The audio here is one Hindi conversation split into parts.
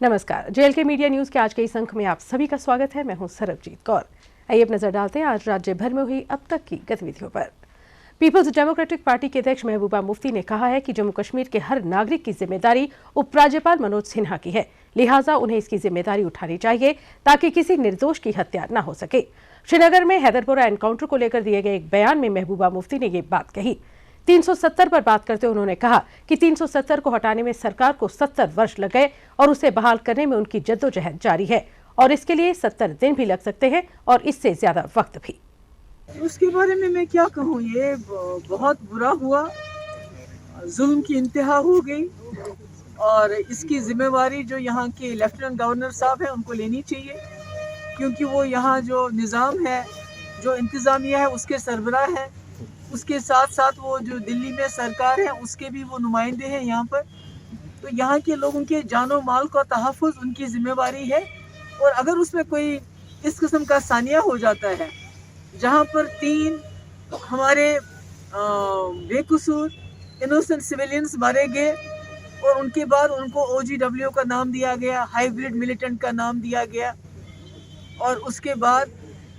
नमस्कार, JLK मीडिया न्यूज के आज के इस अंक में आप सभी का स्वागत है। मैं हूं सरबजीत कौर। आइए अब नजर डालते हैं आज राज्य भर में हुई अब तक की गतिविधियों पर। पीपल्स डेमोक्रेटिक पार्टी के अध्यक्ष महबूबा मुफ्ती ने कहा है कि जम्मू कश्मीर के हर नागरिक की जिम्मेदारी उपराज्यपाल मनोज सिन्हा की है, लिहाजा उन्हें इसकी जिम्मेदारी उठानी चाहिए ताकि किसी निर्दोष की हत्या न हो सके। श्रीनगर में हैदरपुरा एनकाउंटर को लेकर दिए गए एक बयान में महबूबा मुफ्ती ने ये बात कही। 370 पर बात करते हुए उन्होंने कहा कि 370 को हटाने में सरकार को 70 वर्ष लग गए और उसे बहाल करने में उनकी जद्दोजहद जारी है और इसके लिए 70 दिन भी लग सकते हैं और इससे ज्यादा वक्त भी। उसके बारे में मैं क्या कहूँ, ये बहुत बुरा हुआ, जुल्म की इंतहा हो गई और इसकी जिम्मेवारी जो यहाँ के लेफ्टिनेंट गवर्नर साहब हैं उनको लेनी चाहिए, क्योंकि वो यहाँ जो निज़ाम है, जो इंतज़ामिया है उसके सरबराह है। उसके साथ साथ वो जो दिल्ली में सरकार है उसके भी वो नुमाइंदे हैं यहाँ पर। तो यहाँ के लोगों के जानो माल का तहफ़्फ़ुज़ उनकी ज़िम्मेवारी है और अगर उसमें कोई इस किस्म का सानिया हो जाता है जहाँ पर 3 हमारे बेकसूर इनोसेंट सिविलियंस मारे गए और उनके बाद उनको OGW का नाम दिया गया, हाइब्रिड मिलिटेंट का नाम दिया गया और उसके बाद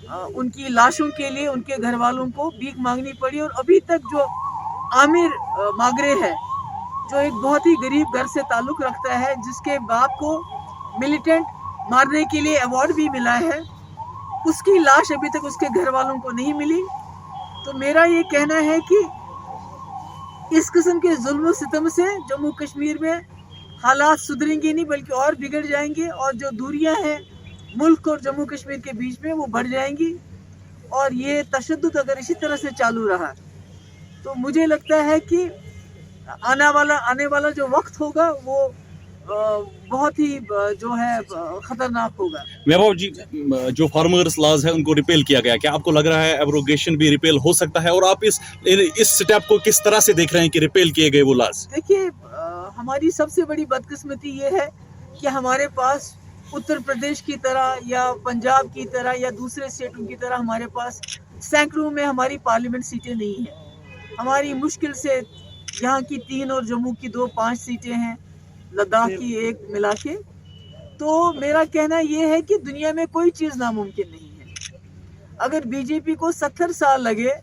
उनकी लाशों के लिए उनके घर वालों को भीख मांगनी पड़ी। और अभी तक जो आमिर मागरे है, जो एक बहुत ही गरीब घर से ताल्लुक़ रखता है, जिसके बाप को मिलिटेंट मारने के लिए अवार्ड भी मिला है, उसकी लाश अभी तक उसके घर वालों को नहीं मिली। तो मेरा ये कहना है कि इस किस्म के जुल्म सितम से जम्मू कश्मीर में हालात सुधरेंगे नहीं बल्कि और बिगड़ जाएंगे और जो दूरियां हैं मुल्क और जम्मू कश्मीर के बीच में वो बढ़ जाएंगी। और ये तशद्दुद अगर इसी तरह से चालू रहा तो मुझे लगता है कि आने वाला जो वक्त होगा वो बहुत ही जो है खतरनाक होगा। महबूब जी, जो फार्मर्स लॉज है उनको रिपेल किया गया, क्या आपको लग रहा है एब्रोगेशन भी रिपेल हो सकता है? और आप इस स्टेप को किस तरह से देख रहे हैं कि रिपेल किए गए वो लॉज? देखिए, हमारी सबसे बड़ी बदकिस्मती ये है कि हमारे पास उत्तर प्रदेश की तरह या पंजाब की तरह या दूसरे स्टेटों की तरह हमारे पास सैकड़ों में हमारी पार्लियामेंट सीटें नहीं हैं। हमारी मुश्किल से यहाँ की 3 और जम्मू की 5 सीटें हैं, लद्दाख की 1 मिला के। तो मेरा कहना ये है कि दुनिया में कोई चीज़ नामुमकिन नहीं है। अगर बीजेपी को 70 साल लगे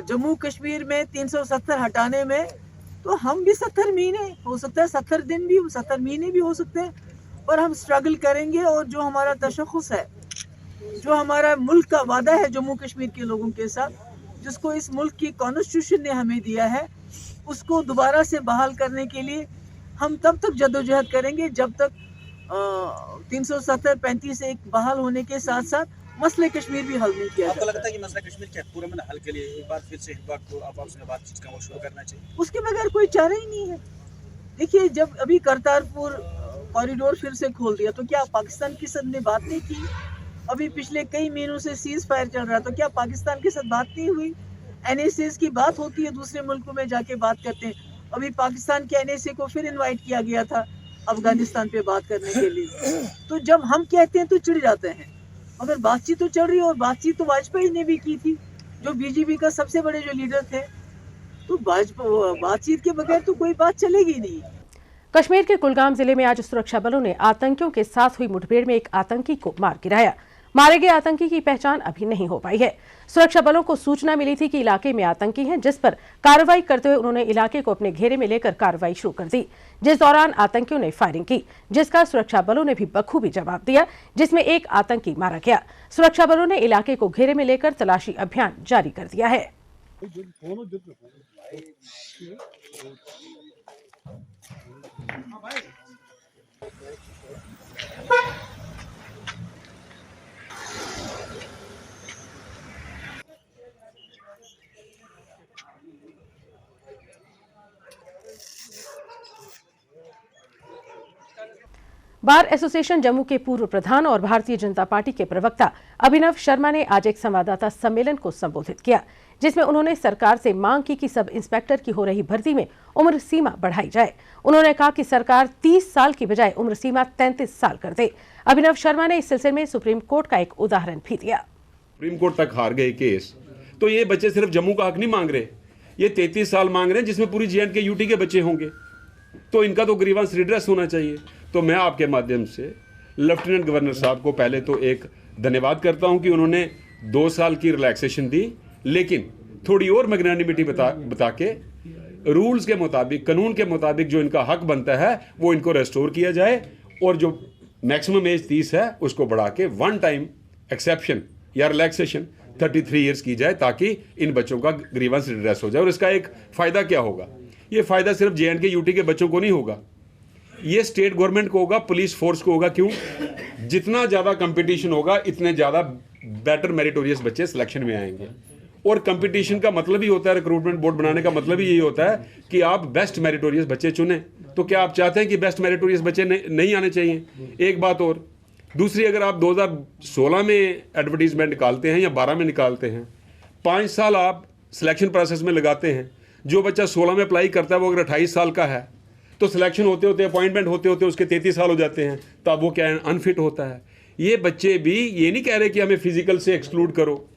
जम्मू कश्मीर में 370 हटाने में, तो हम भी 70 महीने हो सकता है, 70 दिन भी, 70 महीने भी हो सकते हैं, पर हम स्ट्रगल करेंगे। और जो हमारा तशख़्ख़ुस है, जो हमारा मुल्क का वादा है जम्मू कश्मीर के लोगों के साथ, जिसको इस मुल्क की कॉन्स्टिट्यूशन ने हमें दिया है, उसको दोबारा से बहाल करने के लिए हम तब तक जद्दोजहद करेंगे जब तक 370-35 एक बहाल होने के साथ साथ मसले कश्मीर भी हल नहीं किया। आपको लगता है कि मसला कश्मीर के पूरे में हल के लिए एक बार फिर से आपस में बातचीत का शुरू करना चाहिए? उसके बगैर कोई चारा ही नहीं है। देखिए, जब अभी करतारपुर कॉरिडोर फिर से खोल दिया तो क्या पाकिस्तान के साथ ने बात नहीं की? अभी पिछले कई महीनों से सीज फायर चल रहा, तो क्या पाकिस्तान के साथ बात नहीं हुई? NSAs की बात होती है, दूसरे मुल्कों में जाके बात करते हैं। अभी पाकिस्तान के NSA को फिर इनवाइट किया गया था अफगानिस्तान पे बात करने के लिए। तो जब हम कहते हैं तो चिढ़ जाते हैं, मगर बातचीत तो चल रही है और बातचीत तो वाजपेयी ने भी की थी, जो BJP का सबसे बड़े जो लीडर थे। तो बातचीत के बगैर तो कोई बात चलेगी नहीं। कश्मीर के कुलगाम जिले में आज सुरक्षा बलों ने आतंकियों के साथ हुई मुठभेड़ में एक आतंकी को मार गिराया। मारे गए आतंकी की पहचान अभी नहीं हो पाई है। सुरक्षा बलों को सूचना मिली थी कि इलाके में आतंकी हैं, जिस पर कार्रवाई करते हुए उन्होंने इलाके को अपने घेरे में लेकर कार्रवाई शुरू कर दी, जिस दौरान आतंकियों ने फायरिंग की, जिसका सुरक्षा बलों ने भी बखूबी जवाब दिया, जिसमें एक आतंकी मारा गया। सुरक्षा बलों ने इलाके को घेरे में लेकर तलाशी अभियान जारी कर दिया है। बार एसोसिएशन जम्मू के पूर्व प्रधान और भारतीय जनता पार्टी के प्रवक्ता अभिनव शर्मा ने आज एक संवाददाता सम्मेलन को संबोधित किया, जिसमें उन्होंने सरकार से मांग की कि सब इंस्पेक्टर की हो रही भर्ती में उम्र सीमा बढ़ाई जाए। उन्होंने कहा कि सरकार 30 साल की बजाय उम्र सीमा 33 साल कर दे। अभिनव शर्मा ने इस सिलसिले में सुप्रीम कोर्ट का एक उदाहरण भी दिया। सुप्रीम कोर्ट तक हार गए केस, तो ये बच्चे सिर्फ जम्मू का हक नहीं मांग रहे, ये 33 साल मांग रहे हैं, जिसमें पूरी JNK UT के बच्चे होंगे। तो इनका तो ग्रीवांस रिड्रेस होना चाहिए। तो मैं आपके माध्यम से लेफ्टिनेंट गवर्नर साहब को पहले तो एक धन्यवाद करता हूं कि उन्होंने 2 साल की रिलैक्सेशन दी, लेकिन थोड़ी और मैग्नानिमिटी बता के रूल्स के मुताबिक, कानून के मुताबिक जो इनका हक बनता है वो इनको रेस्टोर किया जाए, और जो मैक्सिमम एज 30 है उसको बढ़ा के 1 टाइम एक्सेप्शन या रिलैक्सेशन 33 ईयर्स की जाए, ताकि इन बच्चों का ग्रीवेंस रिड्रेस हो जाए। और इसका एक फ़ायदा क्या होगा? ये फ़ायदा सिर्फ JNK UT के बच्चों को नहीं होगा, ये स्टेट गवर्नमेंट को होगा, पुलिस फोर्स को होगा। क्यों? जितना ज़्यादा कंपटीशन होगा इतने ज़्यादा बेटर मेरिटोरियस बच्चे सिलेक्शन में आएंगे। और कंपटीशन का मतलब ही होता है, रिक्रूटमेंट बोर्ड बनाने का मतलब ही यही होता है कि आप बेस्ट मेरिटोरियस बच्चे चुनें। तो क्या आप चाहते हैं कि बेस्ट मेरिटोरियस बच्चे नहीं आने चाहिए? एक बात और। दूसरी, अगर आप 2016 में एडवर्टीजमेंट निकालते हैं या 12 में निकालते हैं, 5 साल आप सिलेक्शन प्रोसेस में लगाते हैं, जो बच्चा 16 में अप्लाई करता है वो अगर 28 साल का है तो सिलेक्शन होते होते, अपॉइंटमेंट होते होते उसके 33 साल हो जाते हैं, तब वो क्या अनफिट होता है। ये बच्चे भी ये नहीं कह रहे कि हमें फिजिकल से एक्सक्लूड करो,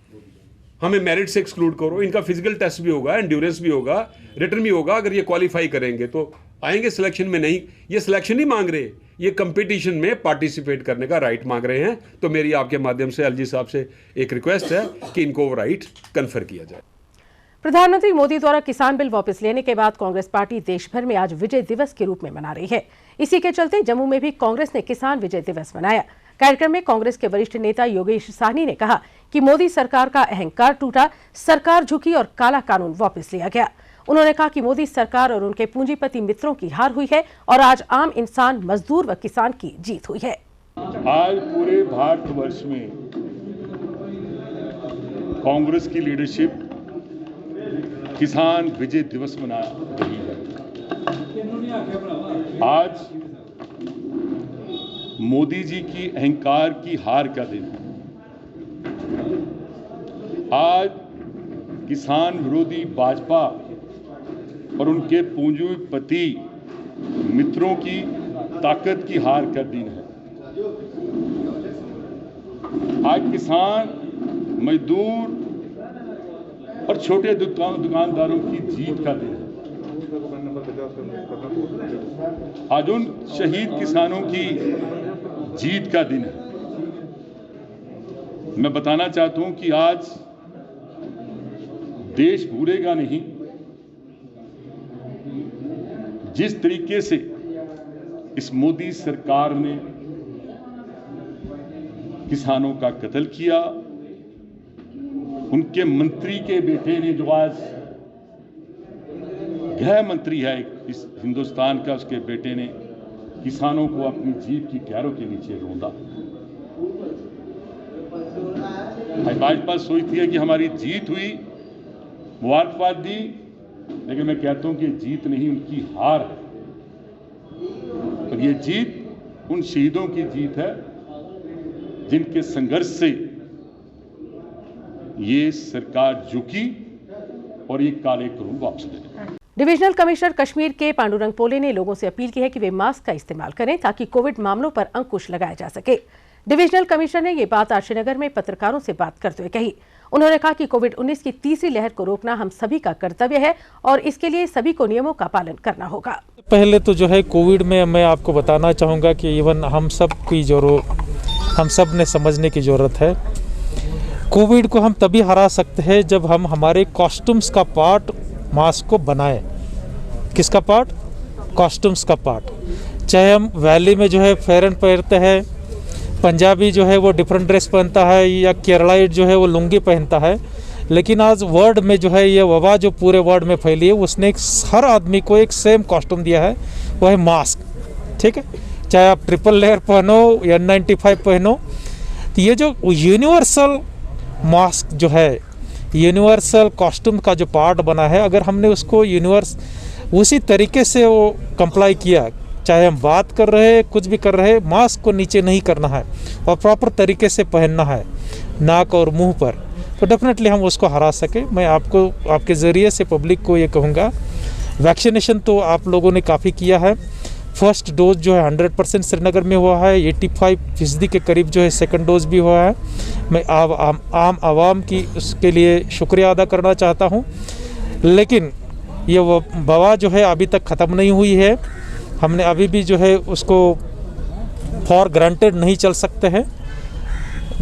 हमें मेरिट से एक्सक्लूड करो। इनका फिजिकल टेस्ट भी होगा, एंड्योरेंस भी होगा, रिटर्न भी होगा। अगर ये क्वालिफाई करेंगे तो आएंगे सिलेक्शन में। नहीं, ये सिलेक्शन नहीं मांग रहे, ये कंपटीशन में पार्टिसिपेट करने का राइट मांग रहे हैं। तो मेरी आपके माध्यम से LG साहब से एक रिक्वेस्ट है कि इनको वो राइट कन्फर किया जाए। प्रधानमंत्री मोदी द्वारा किसान बिल वापस लेने के बाद कांग्रेस पार्टी देश भर में आज विजय दिवस के रूप में मना रही है। इसी के चलते जम्मू में भी कांग्रेस ने किसान विजय दिवस मनाया। कार्यक्रम में कांग्रेस के वरिष्ठ नेता योगेश साहनी ने कहा कि मोदी सरकार का अहंकार टूटा, सरकार झुकी और काला कानून वापस लिया गया। उन्होंने कहा कि मोदी सरकार और उनके पूंजीपति मित्रों की हार हुई है और आज आम इंसान, मजदूर व किसान की जीत हुई है। आज पूरे भारतवर्ष में कांग्रेस की लीडरशिप किसान विजय दिवस मना रही है। आज मोदी जी की अहंकार की हार का दिन है। आज किसान विरोधी भाजपा और उनके पूंजीपति मित्रों की ताकत की हार का दिन है। आज किसान, मजदूर और छोटे दुकानदारों की जीत का दिन है। आज उन शहीद किसानों की जीत का दिन है। मैं बताना चाहता हूं कि आज देश भूलेगा नहीं जिस तरीके से इस मोदी सरकार ने किसानों का कत्ल किया। उनके मंत्री के बेटे ने, जो आज गृह मंत्री है इस हिंदुस्तान का, उसके बेटे ने किसानों को अपनी जीभ की कैरों के नीचे रौंदा। भाजपा सोचती है कि हमारी जीत हुई, मुबारकबाद दी, लेकिन मैं कहता हूं कि जीत नहीं, उनकी हार है। और ये जीत उन शहीदों की जीत है जिनके संघर्ष से ये सरकार झुकी और ये काले कानून वापस ले गए। डिविजनल कमिश्नर कश्मीर के पांडुरंग पोले ने लोगों से अपील की है कि वे मास्क का इस्तेमाल करें ताकि कोविड मामलों पर अंकुश लगाया जा सके। डिविजनल कमिश्नर ने ये बात आज श्रीनगर में पत्रकारों से बात करते हुए कही। उन्होंने कहा कि कोविड-19 की तीसरी लहर को रोकना हम सभी का कर्तव्य है और इसके लिए सभी को नियमों का पालन करना होगा। पहले तो जो है कोविड में मैं आपको बताना चाहूँगा कि इवन हम सब ने समझने की ज़रूरत है। कोविड को हम तभी हरा सकते हैं जब हम हमारे कॉस्ट्यूम्स का पार्ट मास्क को बनाएं। किसका पार्ट? कॉस्ट्यूम्स का पार्ट। चाहे हम वैली में जो है फेरन पहनते हैं, पंजाबी जो है वो डिफरेंट ड्रेस पहनता है, या केरलाइट जो है वो लुंगी पहनता है, लेकिन आज वर्ल्ड में जो है ये वबा जो पूरे वर्ल्ड में फैली है, उसने हर आदमी को एक सेम कॉस्ट्यूम दिया है, वो है मास्क। ठीक है, चाहे आप ट्रिपल लेयर पहनो या N95 पहनो, तो ये जो यूनिवर्सल मास्क जो है, यूनिवर्सल कॉस्ट्यूम का जो पार्ट बना है, अगर हमने उसको उसी तरीके से वो कंप्लाई किया, चाहे हम बात कर रहे हैं, कुछ भी कर रहे हैं, मास्क को नीचे नहीं करना है और प्रॉपर तरीके से पहनना है नाक और मुंह पर, तो डेफिनेटली हम उसको हरा सके। मैं आपके ज़रिए से पब्लिक को ये कहूँगा, वैक्सीनेशन तो आप लोगों ने काफ़ी किया है। फर्स्ट डोज जो है 100% श्रीनगर में हुआ है, 85% के करीब जो है सेकंड डोज भी हुआ है। मैं आम आवाम की उसके लिए शुक्रिया अदा करना चाहता हूँ। लेकिन ये वबा जो है अभी तक ख़त्म नहीं हुई है। हमने अभी भी जो है उसको फॉर ग्रांटेड नहीं चल सकते हैं।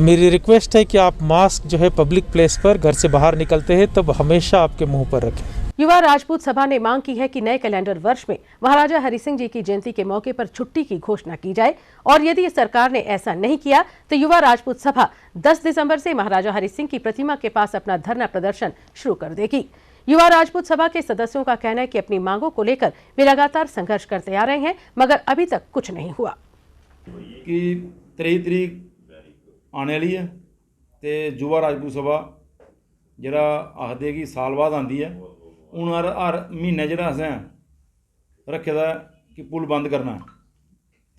मेरी रिक्वेस्ट है कि आप मास्क जो है पब्लिक प्लेस पर घर से बाहर निकलते हैं तब हमेशा आपके मुंह पर रखें। युवा राजपूत सभा ने मांग की है कि नए कैलेंडर वर्ष में महाराजा हरि सिंह जी की जयंती के मौके पर छुट्टी की घोषणा की जाए और यदि सरकार ने ऐसा नहीं किया तो युवा राजपूत सभा 10 दिसंबर से महाराजा हरि सिंह की प्रतिमा के पास अपना धरना प्रदर्शन शुरू कर देगी। युवा राजपूत सभा के सदस्यों का कहना है कि अपनी मांगों को लेकर वे लगातार संघर्ष करते आ रहे हैं मगर अभी तक कुछ नहीं हुआ। कि 23 तरीक आने वाली है तो युवा राजपूत सभा जरा आखदे कि साल बाद आती है। हूँ हर महीने जो असें रखे दा कि पुल बंद करना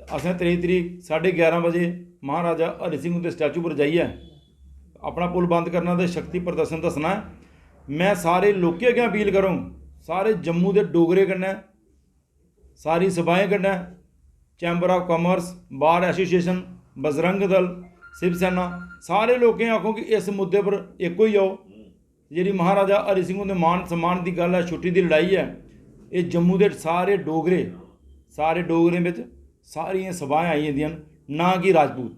तो असें 23 तरीक 11:30 बजे महाराजा हरि सिंह के स्टैचू पर जाइए अपना पुल बंद करना तो शक्ति प्रदर्शन दसना है। मैं सारे लोगों अगे अपील करूँ, सारे जम्मू के डोगरे कन्नै, सारी सभाएं कन्नै, chamber of commerce, bar association, Bajrang Dal, Shiv सेना, सारे लोगों आखो कि इस मुद्दे पर एक ही आओ। जी महाराजा हरि सिंह के मान सम्मान की गल है, छुट्टी की लड़ाई है, ये जम्मू के सारे डोगरे में सारिया सभाएं आई जंदियां ना कि राजपूत।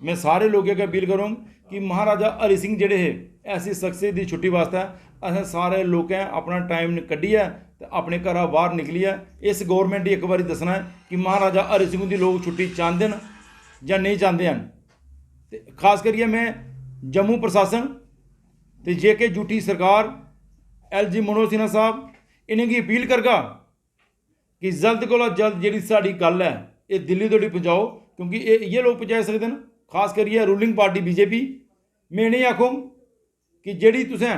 मैं सारे लोगों की अपील करूँ कि महाराजा हरि सिंह जेडे है ऐसी शख्सियत की छुट्टी वास्ते असें सारे लोगों अपना टाइम कड्ढियै ते अपने घरा बाहर निकलिए इस गौरमेंट एक बार दसना है कि महाराजा हरि सिंह की लोग छुट्टी चाहते हैं या नहीं चाहते हैं। ते खास करिए मैं जम्मू प्रशासन ते JK सरकार LG मनोज सिन्हा साहब इन्हें अपील करगा कि जल्द को जल्द जी साड़ी गल है ये दिल्ली तोड़ी पहुँचाओ क्योंकि ये लोग पहुँचा सकते हैं। खास करिए रूलिंग पार्टी BJP। मैं नहीं आखूँ कि जी तुसें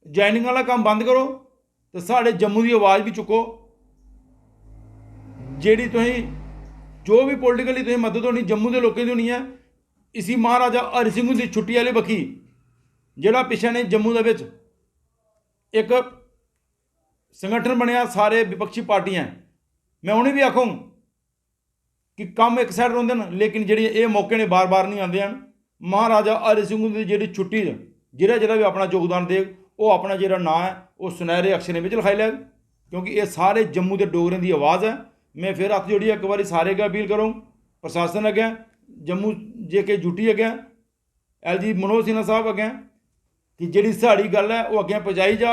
ज्वाइनिंग वाला काम बंद करो तो साढ़े जम्मू की आवाज़ भी चुको। जी जो भी पोलिटिकली तुम मदद होनी जम्मू के लोगों की होनी है इसी महाराजा हरि सिंह की छुट्टी वाली बखी जोड़ा पिछले ने जम्मू के एक संगठन बनया सारे विपक्षी पार्टियां। मैं उन्हें भी आखूँ कि काम एक साइड रोंदे न लेकिन जी ये मौके ने बार बार नहीं आते हैं। महाराजा हरि सिंह की जी छुट्टी जिहड़ा भी अपना योगदान दे वो अपना जो नाँ है वो सुनहरे अक्षरें में लिखाई लैग क्योंकि ये सारे जम्मू के डोगरें की आवाज़ है। मैं फिर हथ जोड़िए एक बार सारे अगे अपील करूँ प्रशासन अगे, जम्मू JK अगे, LG मनोज सिन्हा साहब अगे कि जी साड़ी गल है वो अगे पहुँचाई जा।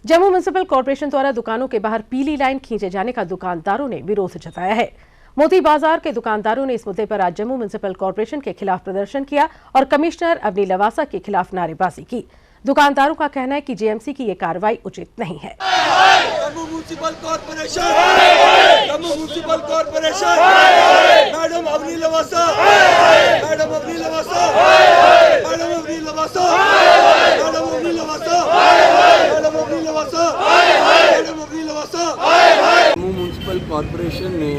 जम्मू म्युनिसिपल कॉर्पोरेशन द्वारा दुकानों के बाहर पीली लाइन खींचे जाने का दुकानदारों ने विरोध जताया है। मोती बाजार के दुकानदारों ने इस मुद्दे पर आज जम्मू म्युनिसिपल कॉर्पोरेशन के खिलाफ प्रदर्शन किया और कमिश्नर अवनी लवासा के खिलाफ नारेबाजी की। दुकानदारों का कहना है कि JMC की ये कार्रवाई उचित नहीं है। Jammu municipal corporation, madam Avni Lavasa, madam Avni Lavasa, madam Avni Lavasa, madam Avni Lavasa, madam Avni Lavasa, madam Avni Lavasa. Jammu municipal corporation ने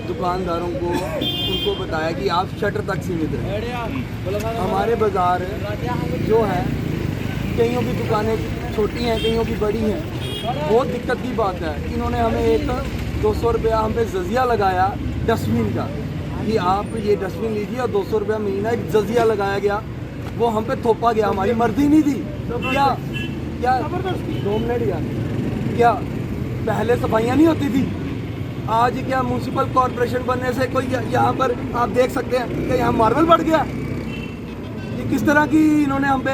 दुकानदारों को उनको बताया कि आप शटर तक सीमित रहें। हमारे बाज़ार जो है कईयों की दुकानें छोटी हैं, कईयों की बड़ी हैं। बहुत दिक्कत की बात है। इन्होंने हमें एक 200 रुपया हम पे जजिया लगाया डस्टबिन का कि आप ये डस्टबिन लीजिए और 200 रुपया महीना एक जजिया लगाया गया। वो हम पे थोपा गया, हमारी मर्जी नहीं थी। क्या 2 मिनट यार, क्या पहले सफाइयाँ नहीं होती थी? आज क्या म्युनिसिपल कॉर्पोरेशन बनने से कोई यहाँ पर आप देख सकते हैं कि यहाँ मार्बल बढ़ गया? ये किस तरह की इन्होंने हम पे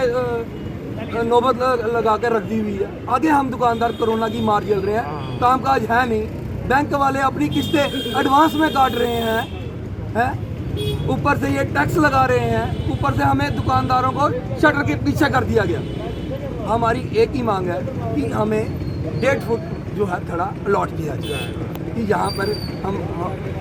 नौबत लगा कर रख दी हुई है। आगे हम दुकानदार कोरोना की मार झेल रहे हैं, कामकाज है नहीं। बैंक वाले अपनी किस्तें एडवांस में काट रहे हैं, ऊपर से ये टैक्स लगा रहे हैं, ऊपर से हमें दुकानदारों को शटर के पीछे कर दिया गया। हमारी एक ही मांग है कि हमें 1.5 फुट जो है थोड़ा अलॉट किया जाए कि यहाँ पर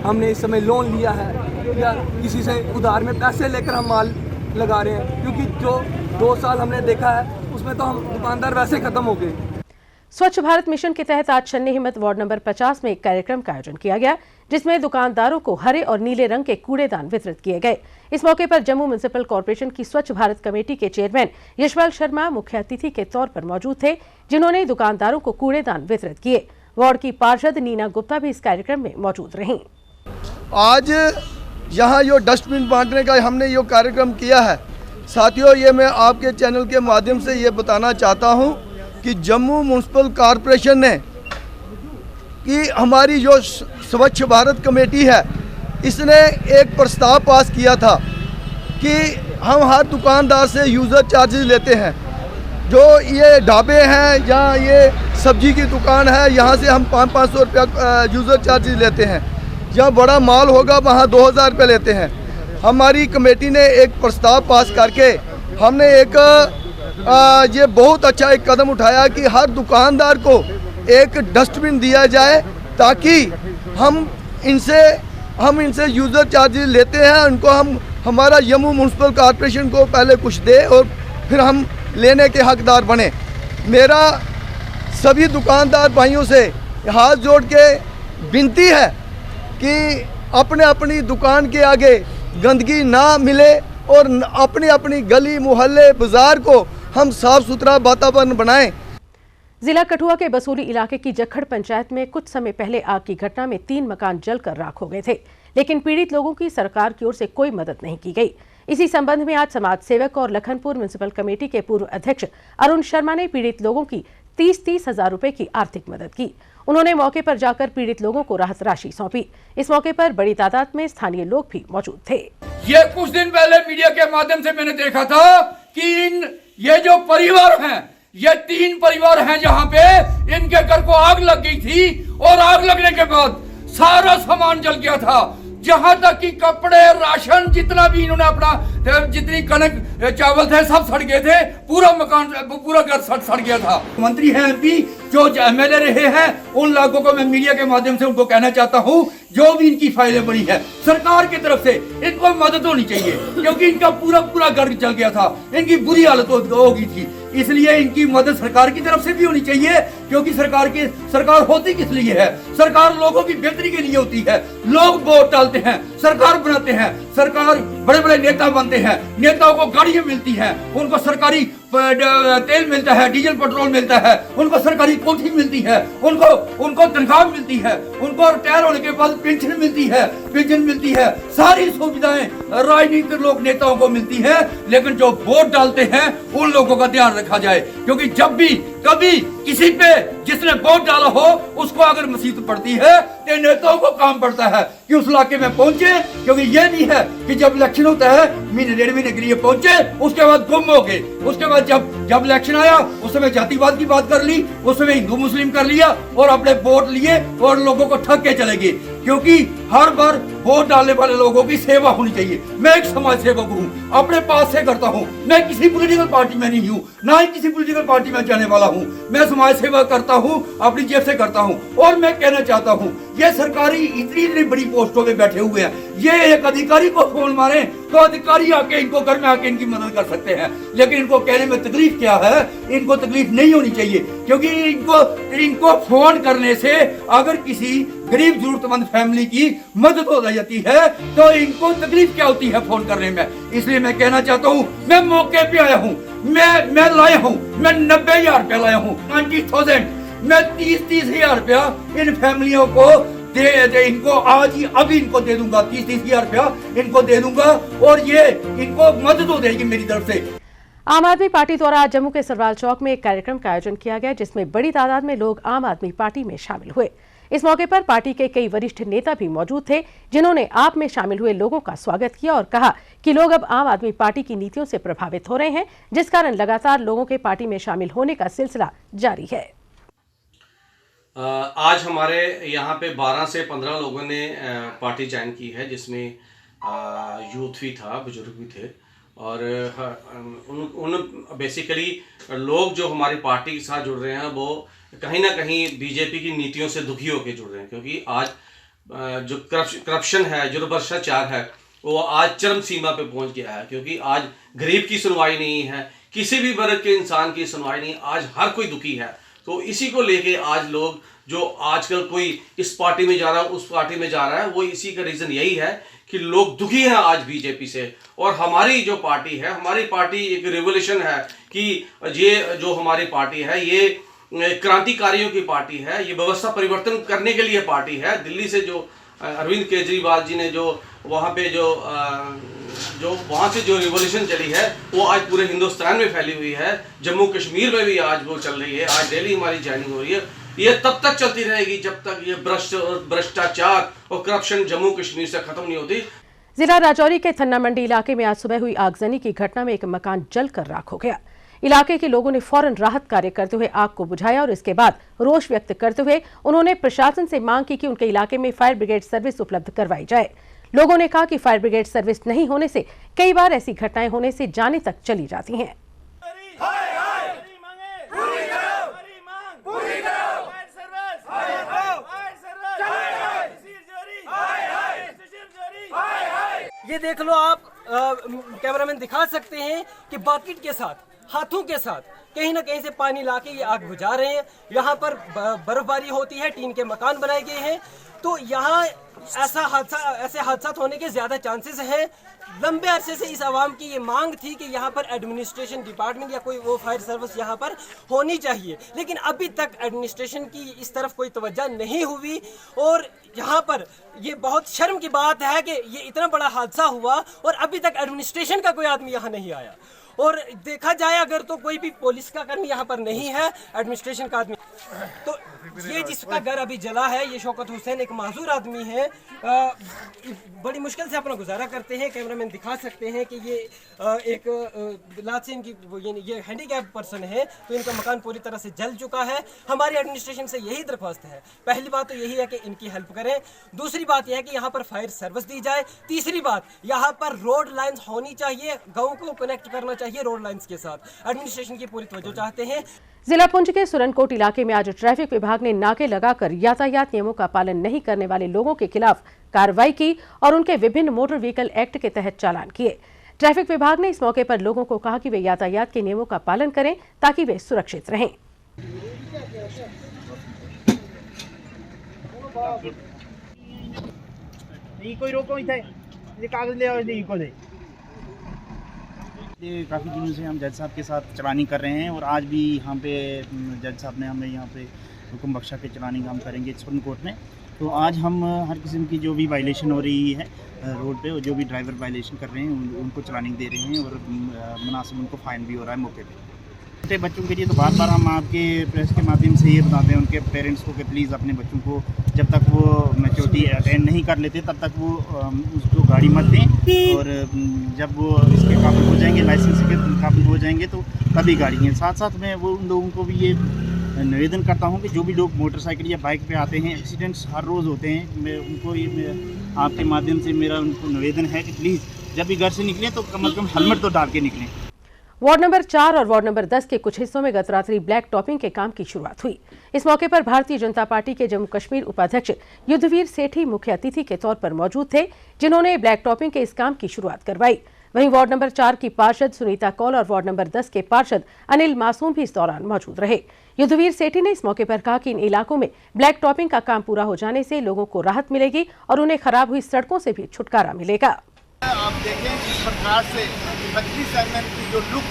हमने इस समय लोन लिया है या किसी से उधार में पैसे लेकर हम माल लगा रहे हैं, क्योंकि जो 2 साल हमने देखा है उसमें तो हम दुकानदार वैसे खत्म हो गए। स्वच्छ भारत मिशन के तहत आज छन्नी हिम्मत वार्ड नंबर 50 में एक कार्यक्रम का आयोजन किया गया जिसमें दुकानदारों को हरे और नीले रंग के कूड़ेदान वितरित किए गए। इस मौके पर जम्मू म्युनिसिपल कॉर्पोरेशन की स्वच्छ भारत कमेटी के चेयरमैन यशपाल शर्मा मुख्य अतिथि के तौर पर मौजूद थे, जिन्होंने दुकानदारों को कूड़ेदान वितरित किए। वार्ड की पार्षद नीना गुप्ता भी इस कार्यक्रम में मौजूद रहीं। आज यहाँ यो डस्टबिन बांटने का हमने यो कार्यक्रम किया है। साथियों, ये मैं आपके चैनल के माध्यम से ये बताना चाहता हूँ कि जम्मू म्युनिसिपल कॉर्पोरेशन ने कि हमारी जो स्वच्छ भारत कमेटी है इसने एक प्रस्ताव पास किया था कि हम हर दुकानदार से यूज़र चार्जेस लेते हैं। जो ये ढाबे हैं या ये सब्जी की दुकान है, यहाँ से हम 500-500 रुपया यूज़र चार्जेस लेते हैं। जहाँ बड़ा मॉल होगा वहाँ 2000 रुपये लेते हैं। हमारी कमेटी ने एक प्रस्ताव पास करके हमने एक ये बहुत अच्छा एक कदम उठाया कि हर दुकानदार को एक डस्टबिन दिया जाए, ताकि हम इनसे यूज़र चार्जेस लेते हैं, उनको हम हमारा जम्मू म्यूनसिपल कॉर्पोरेशन को पहले कुछ दे और फिर हम लेने के हकदार बने। मेरा सभी दुकानदार भाइयों से हाथ जोड़ के विनती है कि अपने अपनी दुकान के आगे गंदगी ना मिले और अपनी अपनी गली मोहल्ले बाज़ार को हम साफ़ सुथरा वातावरण बनाएं। जिला कठुआ के बसूली इलाके की जखड़ पंचायत में कुछ समय पहले आग की घटना में 3 मकान जलकर राख हो गए थे, लेकिन पीड़ित लोगों की सरकार की ओर से कोई मदद नहीं की गई। इसी संबंध में आज समाज सेवक और लखनपुर म्युनिसिपल कमेटी के पूर्व अध्यक्ष अरुण शर्मा ने पीड़ित लोगों की 30-30 हजार रुपए की आर्थिक मदद की। उन्होंने मौके पर जाकर पीड़ित लोगों को राहत राशि सौंपी। इस मौके पर बड़ी तादाद में स्थानीय लोग भी मौजूद थे। ये कुछ दिन पहले मीडिया के माध्यम से मैंने देखा था कि ये जो परिवार हैं, ये 3 परिवार हैं जहां पे इनके घर को आग लग गई थी और आग लगने के बाद सारा सामान जल गया था। जहां तक कि कपड़े, राशन, जितना भी इन्होंने अपना, जितनी कनक चावल थे सब सड़ गए थे। पूरा मकान, पूरा घर सड़ गया था। मंत्री हैं एमपी, जो एमएलए रहे हैं, उन लोगों को मैं मीडिया के माध्यम से उनको कहना चाहता हूं, जो भी इनकी फाइलें बनी है सरकार की तरफ से इनको मदद होनी चाहिए, क्योंकि इनका पूरा घर जल गया था, इनकी बुरी हालत हो गई थी। इसलिए इनकी मदद सरकार की तरफ से भी होनी चाहिए, क्योंकि सरकार होती किस लिए है? सरकार लोगों की बेहतरी के लिए होती है। लोग वोट डालते हैं, सरकार बनाते हैं, सरकार बड़े बड़े नेता बनते हैं, नेताओं को गाड़ियां मिलती हैं, उनको सरकारी तेल मिलता है, डीजल पेट्रोल मिलता है, उनको सरकारी कोठी मिलती है, उनको तनख्वाह मिलती है, उनको रिटायर होने के बाद पेंशन मिलती है, सारी सुविधाएं राजनीतिक लोग नेताओं को मिलती है। लेकिन जो वोट डालते हैं उन लोगों का ध्यान रखा जाए, क्योंकि जब भी कभी किसी पे जिसने वोट डाला हो उसको अगर मुसीबत पड़ती है तो नेताओं को काम पड़ता है कि उस इलाके में पहुंचे, क्योंकि ये नहीं है कि जब इलेक्शन होता है महीने 1.5 महीने के लिए पहुंचे, उसके बाद गुम हो गए। उसके बाद जब इलेक्शन आया उस समय जातिवाद की बात कर ली, उस समय हिंदू मुस्लिम कर लिया और अपने वोट लिए और लोगों को ठग के चले गए। क्योंकि हर बार वोट डालने वाले लोगों की सेवा होनी चाहिए। मैं एक समाज सेवक हूँ, अपने पास से करता हूँ, मैं किसी पॉलिटिकल पार्टी में नहीं हूँ, ना ही किसी पॉलिटिकल पार्टी में जाने वाला हूँ। मैं समाज सेवा करता हूँ, अपनी जेब से करता हूँ। और मैं कहना चाहता हूँ, ये सरकारी इतनी बड़ी पोस्टों में बैठे हुए हैं, ये एक अधिकारी को फोन मारे तो अधिकारी आके इनको घर में आके इनकी मदद कर सकते हैं। लेकिन इनको कहने में तकलीफ क्या है? इनको तकलीफ नहीं होनी चाहिए, क्योंकि इनको फोन करने से अगर किसी गरीब जरूरतमंद फैमिली की मदद हो जाती है तो इनको तकलीफ क्या होती है फोन करने में। इसलिए मैं कहना चाहता हूँ, मैं मौके पे आया हूँ, मैं लाया हूँ, मैं 90,000 रुपया लाया हूँ, 90,000, मैं 30,000 रुपया इन फैमिलियों को दे इनको आज ही अभी इनको दे दूंगा। 30,000 रुपया इनको दे दूंगा और ये इनको मदद हो जाएगी मेरी तरफ से। आम आदमी पार्टी द्वारा आज जम्मू के सरवाल चौक में एक कार्यक्रम का आयोजन किया गया, जिसमें बड़ी तादाद में लोग आम आदमी पार्टी में शामिल हुए। इस मौके पर पार्टी के कई वरिष्ठ नेता भी मौजूद थे, जिन्होंने आप में शामिल हुए लोगों का स्वागत किया और कहा कि लोग अब आम आदमी पार्टी की नीतियों से प्रभावित हो रहे हैं, जिस कारण लगातार लोगों के पार्टी में शामिल होने का सिलसिला जारी है। आज हमारे यहाँ पे 12 से 15 लोगों ने पार्टी ज्वाइन की है, जिसमें यूथ भी था, बुजुर्ग भी थे और उन बेसिकली लोग जो हमारी पार्टी के साथ जुड़ रहे हैं वो कहीं ना कहीं बीजेपी की नीतियों से दुखी होकर जुड़ रहे हैं। क्योंकि आज जो करप्शन है, जो भ्रष्टाचार है, वो आज चरम सीमा पे पहुंच गया है। क्योंकि आज गरीब की सुनवाई नहीं है, किसी भी वर्ग के इंसान की सुनवाई नहीं, आज हर कोई दुखी है। तो इसी को लेके आज लोग जो आजकल कोई इस पार्टी में जा रहा है, उस पार्टी में जा रहा है, वो इसी का रीज़न यही है कि लोग दुखी हैं आज बीजेपी से। और हमारी जो पार्टी है, हमारी पार्टी एक रिवोल्यूशन है कि ये जो हमारी पार्टी है ये क्रांतिकारियों की पार्टी है, ये व्यवस्था परिवर्तन करने के लिए पार्टी है। दिल्ली से जो अरविंद केजरीवाल जी ने जो वहाँ पे जो वहाँ से जो रिवोल्यूशन चली है वो आज पूरे हिंदुस्तान में फैली हुई है। जम्मू कश्मीर में भी आज वो चल रही है, आज डेली हमारी ज्वाइनिंग हो रही है ये तब तक चलती रहेगी जब तक ये भ्रष्टाचार और करप्शन जम्मू कश्मीर से खत्म नहीं होती। जिला राजौरी के थन्ना मंडी इलाके में आज सुबह हुई आगजनी की घटना में एक मकान जलकर राख हो गया। इलाके के लोगों ने फौरन राहत कार्य करते हुए आग को बुझाया और इसके बाद रोष व्यक्त करते हुए उन्होंने प्रशासन से मांग की कि उनके इलाके में फायर ब्रिगेड सर्विस उपलब्ध करवाई जाए। लोगों ने कहा कि फायर ब्रिगेड सर्विस नहीं होने से कई बार ऐसी घटनाएं होने से जाने तक चली जाती हैं। ये देख लो आप, कैमरामैन दिखा सकते हैं कि बकेट के साथ, हाथों के साथ कहीं ना कहीं से पानी लाके ये आग बुझा रहे हैं। यहाँ पर बर्फबारी होती है, टीन के मकान बनाए गए हैं, तो यहाँ ऐसे हादसा होने के ज्यादा चांसेस हैं। लंबे अरसे से इस आवाम की ये मांग थी कि यहाँ पर एडमिनिस्ट्रेशन डिपार्टमेंट या कोई वो फायर सर्विस यहाँ पर होनी चाहिए, लेकिन अभी तक एडमिनिस्ट्रेशन की इस तरफ कोई तवज्जो नहीं हुई। और यहाँ पर ये बहुत शर्म की बात है कि ये इतना बड़ा हादसा हुआ और अभी तक एडमिनिस्ट्रेशन का कोई आदमी यहाँ नहीं आया। और देखा जाए अगर तो कोई भी पुलिस का कर्मी यहाँ पर नहीं है, एडमिनिस्ट्रेशन का आदमी। तो ये जिसका घर अभी जला है, ये शौकत हुसैन एक माजूर आदमी है, बड़ी मुश्किल से अपना गुजारा करते हैं। कैमरामैन दिखा सकते हैं कि ये एक लात से इनकी ये हैंडीकैप पर्सन है, तो इनका मकान पूरी तरह से जल चुका है। हमारी एडमिनिस्ट्रेशन से यही दरख्वास्त है, पहली बात तो यही है कि इनकी हेल्प करें, दूसरी बात यह है कि यहाँ पर फायर सर्विस दी जाए, तीसरी बात यहाँ पर रोड लाइन्स होनी चाहिए, गाँव को कनेक्ट करना चाहिए रोड लाइन्स के साथ। एडमिनिस्ट्रेशन की पूरी तवज्जो चाहते हैं। जिला पुंछ के सुरनकोट इलाके में आज ट्रैफिक विभाग ने नाके लगाकर यातायात नियमों का पालन नहीं करने वाले लोगों के खिलाफ कार्रवाई की और उनके विभिन्न मोटर व्हीकल एक्ट के तहत चालान किए। ट्रैफिक विभाग ने इस मौके पर लोगों को कहा कि वे यातायात के नियमों का पालन करें ताकि वे सुरक्षित रहें। काफ़ी दिनों से हम जज साहब के साथ चलानी कर रहे हैं और आज भी यहाँ पे जज साहब ने हमें यहाँ पे हुक्म बख्शा के चलानी हम करेंगे सुप्रीम कोर्ट में। तो आज हम हर किस्म की जो भी वायलेशन हो रही है रोड पे और जो भी ड्राइवर वायलेशन कर रहे हैं उनको चलानी दे रहे हैं और मुनासिब उनको फ़ाइन भी हो रहा है मौके पे। छोटे बच्चों के लिए तो बार बार हम आपके प्रेस के माध्यम से ये बताते हैं उनके पेरेंट्स को कि प्लीज़ अपने बच्चों को जब तक वो मैच्योरिटी अटेंड नहीं कर लेते तब तक वो उसको गाड़ी मत दें, और जब वो इसके काबिल हो जाएंगे, लाइसेंस के काबिल हो जाएंगे तो तभी गाड़ी हैं। साथ साथ मैं वो उन लोगों को भी ये निवेदन करता हूँ कि जो भी लोग मोटरसाइकिल या बाइक पे आते हैं, एक्सीडेंट्स हर रोज़ होते हैं, मैं उनको ये आपके माध्यम से मेरा उनको निवेदन है कि प्लीज़ जब भी घर से निकलें तो कम से कम हेलमेट तो डाल के निकलें। वार्ड नंबर 4 और वार्ड नंबर 10 के कुछ हिस्सों में गत रात्रि ब्लैक टॉपिंग के काम की शुरुआत हुई। इस मौके पर भारतीय जनता पार्टी के जम्मू कश्मीर उपाध्यक्ष युद्धवीर सेठी मुख्य अतिथि के तौर पर मौजूद थे, जिन्होंने ब्लैक टॉपिंग के इस काम की शुरुआत करवाई। वहीं वार्ड नंबर 4 की पार्षद सुनीता कौल और वार्ड नंबर 10 के पार्षद अनिल मासूम भी इस दौरान मौजूद रहे। युद्धवीर सेठी ने इस मौके पर कहा कि इन इलाकों में ब्लैक टॉपिंग का काम पूरा हो जाने से लोगों को राहत मिलेगी और उन्हें खराब हुई सड़कों से भी छुटकारा मिलेगा। आप देखें जिस प्रकार से 32 एमएम की जो लुक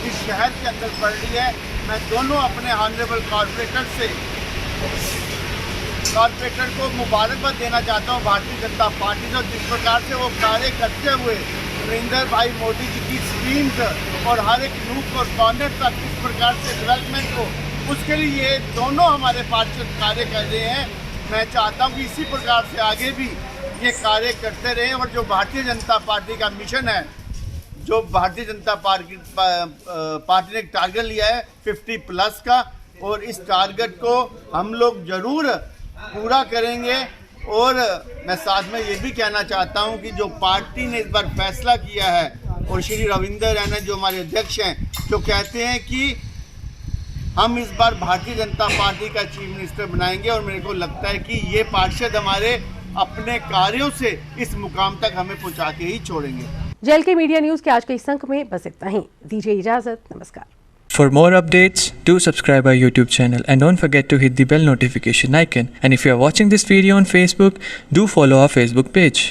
इस शहर के अंदर पड़ रही है, मैं दोनों अपने ऑनरेबल कॉर्पोरेटर को मुबारकबाद देना चाहता हूं भारतीय जनता पार्टी से, जिस प्रकार से वो कार्य करते हुए नरेंद्र भाई मोदी जी की स्कीम्स और हर एक लूप और कॉर्नर तक इस प्रकार से डेवलपमेंट को, उसके लिए ये दोनों हमारे पार्षद कार्य कर रहे हैं। मैं चाहता हूँ कि इसी प्रकार से आगे भी ये कार्य करते रहें और जो भारतीय जनता पार्टी का मिशन है, जो भारतीय जनता पार्टी ने एक टारगेट लिया है 50+ का, और इस टारगेट को हम लोग जरूर पूरा करेंगे। और मैं साथ में ये भी कहना चाहता हूँ कि जो पार्टी ने इस बार फैसला किया है और श्री रविंदर रैना जो हमारे अध्यक्ष हैं, जो कहते हैं कि हम इस बार भारतीय जनता पार्टी का चीफ मिनिस्टर बनाएंगे, और मेरे को लगता है कि ये पार्षद हमारे अपने कार्यों से इस मुकाम तक हमें पहुंचा के ही छोड़ेंगे। जेल के मीडिया न्यूज के आज के इस अंक में बस इतना ही। दीजिए इजाजत, नमस्कार। For more updates, do subscribe our YouTube channel and don't forget to hit the bell notification icon. And if you are watching this video on Facebook, do follow our Facebook page.